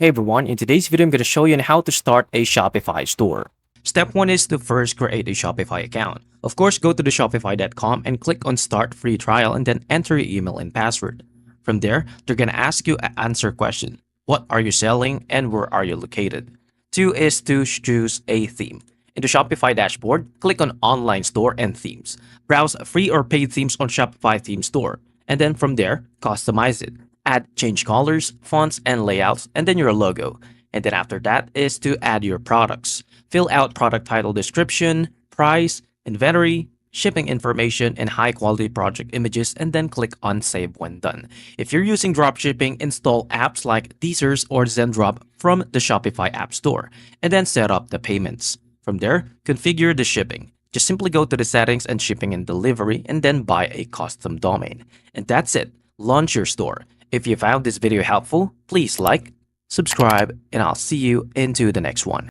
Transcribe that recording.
Hey everyone, in today's video I'm going to show you on how to start a Shopify store. Step 1 is to first create a Shopify account. Of course, go to the shopify.com and click on start free trial and then enter your email and password. From there, they're going to ask you an answer question. What are you selling and where are you located? 2 is to choose a theme. In the Shopify dashboard, click on Online Store and Themes. Browse free or paid themes on Shopify Theme Store. And then from there, customize it. Add change colors, fonts, and layouts, and then your logo. And then after that is to add your products. Fill out product title description, price, inventory, shipping information, and high-quality project images, and then click on Save when done. If you're using dropshipping, install apps like Teasers or Zendrop from the Shopify App Store, and then set up the payments. From there, configure the shipping. Just simply go to the settings and shipping and delivery, and then buy a custom domain. And that's it. Launch your store. If you found this video helpful, please like, subscribe, and I'll see you into the next one.